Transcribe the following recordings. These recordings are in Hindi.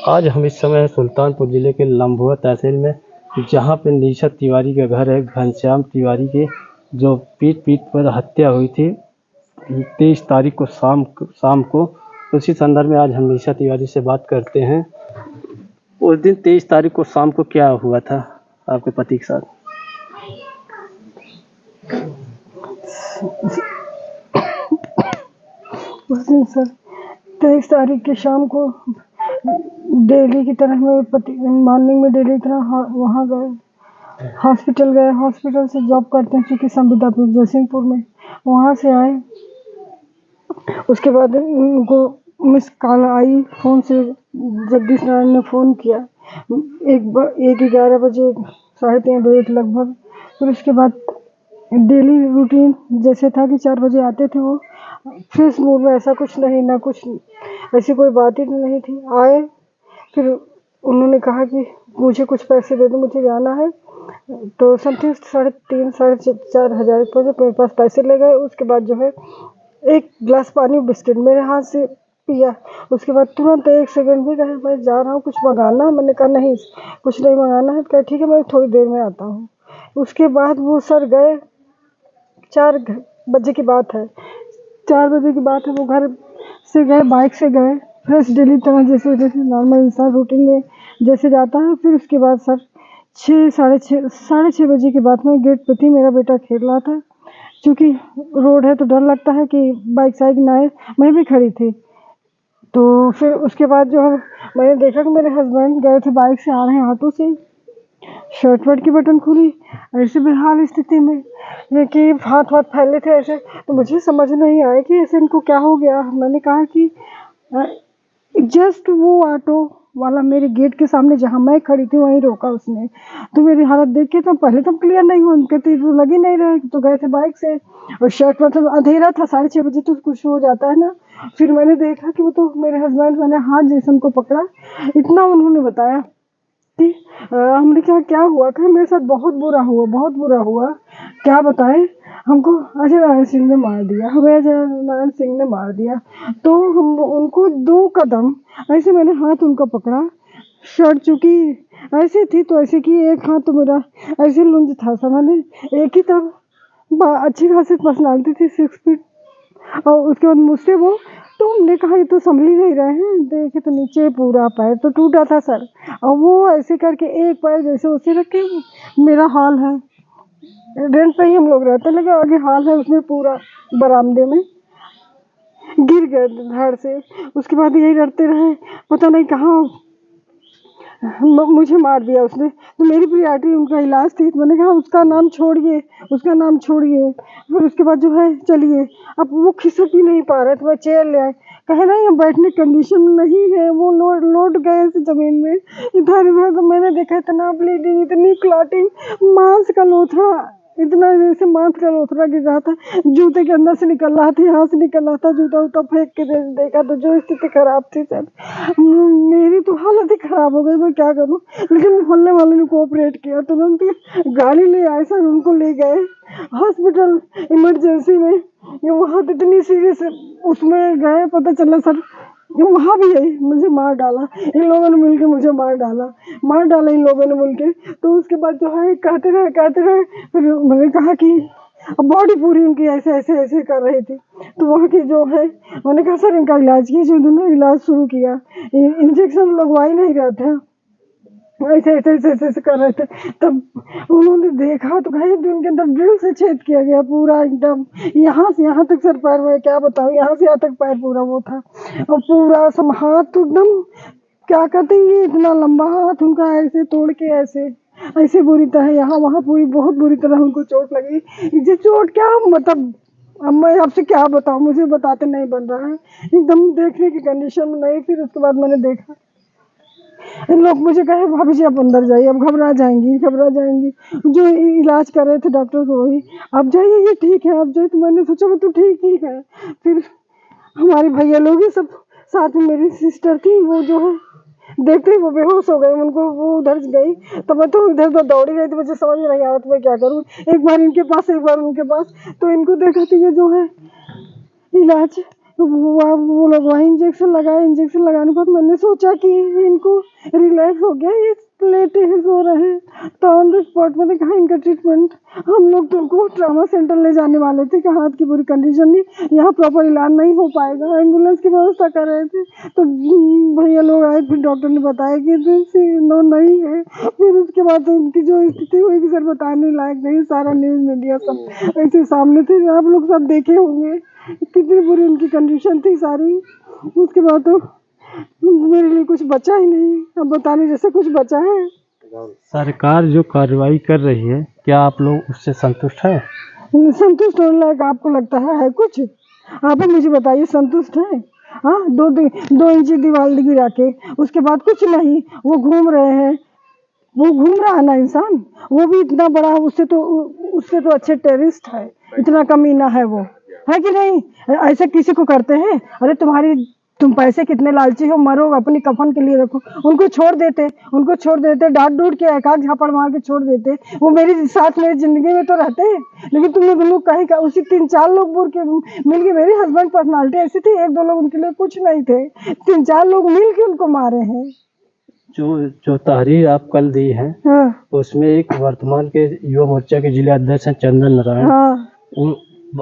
आज हम इस समय सुल्तानपुर ज़िले के लम्भुआ तहसील में, जहाँ पे निशा तिवारी का घर है। घनश्याम तिवारी की जो पीट पर हत्या हुई थी 23 तारीख को शाम को, उसी संदर्भ में आज हम निशा तिवारी से बात करते हैं। उस दिन 23 तारीख को शाम को क्या हुआ था आपके पति के साथ? उस दिन सर 23 तारीख की शाम को डेली की तरह मेरे पति मॉर्निंग में डेली की तरह वहाँ गए, हॉस्पिटल गए। हॉस्पिटल से जॉब करते हैं चूँकि संविदापुर जयसिंहपुर में, वहाँ से आए। उसके बाद उनको मिस कॉल आई फ़ोन से, जगदीश नारायण ने फ़ोन किया 11 बजे, 3:30 बजे लगभग। फिर उसके बाद डेली रूटीन जैसे था कि 4 बजे आते थे वो, फ्रेश मूड में, ऐसा कुछ नहीं, ना कुछ ऐसी कोई बात ही नहीं थी। आए, फिर उन्होंने कहा कि मुझे कुछ पैसे दे दो, मुझे जाना है। तो समथिंग 3,500 साढ़े 4,000 मेरे पास पैसे ले गए। उसके बाद जो है एक गिलास पानी बिस्किट मेरे हाथ से पिया। उसके बाद तुरंत 1 सेकंड भी कहे मैं जा रहा हूँ कुछ मंगाना। मैंने कहा नहीं कुछ नहीं मंगाना है। कहा ठीक है मैं थोड़ी देर में आता हूँ। उसके बाद वो सर गए, 4 बजे की बात है, 4 बजे की बात है। वो घर से गए, बाइक से गए, फ्रेश डेली तरह जैसे नॉर्मल इंसान रूटीन में जैसे जाता है। फिर उसके बाद सर 6 साढ़े 6 बजे की बात में गेट पे थी, मेरा बेटा खेल रहा था। क्योंकि रोड है तो डर लगता है कि बाइक साइड ना आए, मैं भी खड़ी थी। तो फिर उसके बाद जो है मैंने देखा कि मेरे हस्बैंड गए थे, बाइक से आ रहे हैं ऑटो से, शर्ट वर्ट की बटन खुली, ऐसे बेहाल स्थिति में ये कि हाथ फैले थे ऐसे। तो मुझे समझ नहीं आया कि ऐसे इनको क्या हो गया। मैंने कहा कि जस्ट वो ऑटो वाला मेरे गेट के सामने जहाँ मैं खड़ी थी वहीं रोका उसने। तो मेरी हालत देख के तो पहले तो क्लियर नहीं हुआ, उनके तो लग ही नहीं रहे, तो गए थे बाइक से। और शर्ट मतलब अंधेरा था, 6:30 बजे तो कुछ हो जाता है ना। फिर मैंने देखा कि वो तो मेरे हस्बैंड, मैंने हाथ जैसन को पकड़ा, इतना उन्होंने बताया कि हमने कहा क्या हुआ? कहा मेरे साथ बहुत बुरा हुआ, बहुत बुरा हुआ। क्या बताएं? हमको अजय नारायण सिंह ने मार दिया, हमें अजय नारायण सिंह ने मार दिया। तो हम उनको 2 कदम ऐसे, मैंने हाथ उनका पकड़ा, शर्ट चूँकि ऐसी थी तो ऐसे कि एक हाथ तो मेरा ऐसे लुंज था सामने, एक ही तरफ। अच्छी खासी पर्सनालिटी थी, 6 फीट। और उसके बाद मुझसे वो, तो हमने कहा ये तो संभल ही नहीं रहे हैं। देखे तो नीचे पूरा पैर तो टूटा था सर, और वो ऐसे करके एक पैर जैसे उसे रखे। मेरा हाल है, रेंट पे ही हम लोग रहते हैं, लेकिन आगे हाल है उसमें पूरा बरामदे में गिर गए धड़ से। उसके बाद यही डरते रहे, पता नहीं कहाँ मुझे मार दिया उसने। तो मेरी प्रियरिटी उनका इलाज थी, तो मैंने कहा उसका नाम छोड़िए, उसका नाम छोड़िए। फिर उसके बाद जो है चलिए, अब वो खिसक ही नहीं पा रहे, तो मैं चेयर ले आए। कहे नहीं हम बैठने कंडीशन नहीं है। वो लोट गए जमीन में इधर उधर। तो मैंने देखा इतना ब्लीडिंग, इतनी क्लॉटिंग, मांस का लोथड़ा, इतना जैसे मांस का लोथड़ा गिर रहा था, जूते के अंदर से निकल रहा था, यहाँ से निकल रहा था। जूता उता फेंक के देखा तो जो स्थिति खराब थी सर, मेरी तो हालत ही खराब हो गई। मैं क्या करूं? लेकिन मोहल्ले वाले ने कोऑपरेट किया, तुरंत गाड़ी ले आए सर, उनको ले गए हॉस्पिटल इमरजेंसी में। वहाँ तो इतनी सीरियस उसमें गए, पता चला सर वहाँ भी यही मुझे मार डाला। इन लोगों ने मिलके मुझे मार डाला इन लोगों ने मिलके। तो उसके बाद जो है कहते रहे। फिर मैंने कहा कि बॉडी पूरी उनकी ऐसे ऐसे ऐसे कर रही थी। तो वहाँ की जो है, मैंने कहा सर इनका इलाज कीजिए। उन्होंने इलाज शुरू किया, इंजेक्शन लगवा ही नहीं रहे थे, ऐसे कर रहे थे। तब उन्होंने देखा तो भाई उनके अंदर ड्रिल से छेद किया गया पूरा, एकदम यहाँ से यहाँ तक सर पैर में, क्या बताऊँ, यहाँ से यहाँ तक पैर पूरा वो था। और पूरा सब हाथ तो एकदम, क्या कहते हैं, ये इतना लंबा हाथ उनका ऐसे तोड़ के ऐसे बुरी तरह यहाँ वहाँ पूरी बहुत बुरी तरह उनको चोट लगी। ये चोट क्या मतलब, अब मैं आपसे क्या बताऊँ, मुझे बताते नहीं बन रहा है, एकदम देखने की कंडीशन में नहीं। फिर उसके बाद मैंने देखा, इन लोग मुझे कहे भाभी जी आप अंदर जाइए, अब घबरा जाएंगी। जो इलाज कर रहे थे डॉक्टर को वही, अब जाइए ये ठीक है, अब जाइए। तो मैंने सोचा वो तो ठीक ही है। फिर हमारे भैया लोग ही सब साथ में, मेरी सिस्टर थी, वो जो है देखते ही वो बेहोश हो गई। उनको वो उधर गई तो मैं तो इधर तो दौड़ी रही थी, मुझे समझ में नहीं आ रहा था मैं क्या करूँ। एक बार इनके पास, एक बार उनके पास। तो इनको देखा तो ये जो है इलाज वो लोग वहाँ इंजेक्शन लगाए। इंजेक्शन लगाने के बाद मैंने सोचा कि इनको रिलैक्स हो गया, ये लेटे हैं, सो रहे हैं। तो ऑन द स्पॉट में देखा इनका ट्रीटमेंट। हम लोग तो उनको ट्रामा सेंटर ले जाने वाले थे कि हाथ की बुरी कंडीशन नहीं, यहाँ प्रॉपर इलाज नहीं हो पाएगा। एम्बुलेंस की व्यवस्था कर रहे थे तो भैया लोग आए, फिर डॉक्टर ने बताया कि नो नहीं है। फिर उसके बाद तो उनकी जो स्थिति हुई कि सर बताने लायक नहीं। सारा न्यूज़ मीडिया सब ऐसे सामने थे, आप लोग सब देखे होंगे कितनी बुरी उनकी कंडीशन थी सारी। उसके बाद तो मेरे लिए कुछ बचा ही नहीं, अब बताने जैसे कुछ बचा है। सरकार जो कार्रवाई कर रही है, क्या आप लोग उससे संतुष्ट हैं? संतुष्ट होने लायक आपको लगता है कुछ? आप ही मुझे बताइए, संतुष्ट है? हाँ, 2 इंची दीवार गिरा के उसके बाद कुछ नहीं, वो घूम रहे हैं। वो घूम रहा है ना इंसान, वो भी इतना बड़ा, उससे तो अच्छे टेररिस्ट है, इतना कमीना है वो, है कि नहीं? ऐसे किसी को करते हैं? अरे तुम पैसे कितने लालची हो, मरो अपनी कफन के लिए रखो। उनको छोड़ देते डांट डूट के एक आध झापड़ मार के छोड़ देते। वो मेरी जिंदगी में तो रहते हैं, लेकिन तुम लोग कहीं का उसी 3-4 लोग बुर के मिल के, मेरे हस्बैंड पर्सनालिटी ऐसी थी, 1-2 लोग उनके लिए कुछ नहीं थे, 3-4 लोग मिल के उनको मारे हैं। जो तहरीर आप कल दी है, हाँ, उसमें एक वर्तमान के युवा मोर्चा के जिला अध्यक्ष हैं चंदन नारायण। हाँ,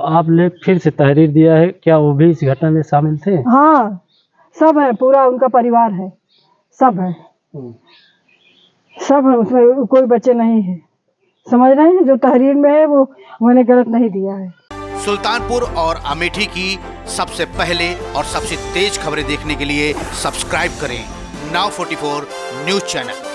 आपने फिर से तहरीर दिया है, क्या वो भी इस घटना में शामिल थे? हाँ, सब है, पूरा उनका परिवार है, सब है, सब है, उसमें कोई बच्चे नहीं है। समझ रहे हैं, जो तहरीर में है वो मैंने गलत नहीं दिया है। सुल्तानपुर और अमेठी की सबसे पहले और सबसे तेज खबरें देखने के लिए सब्सक्राइब करें Now 44 न्यूज चैनल।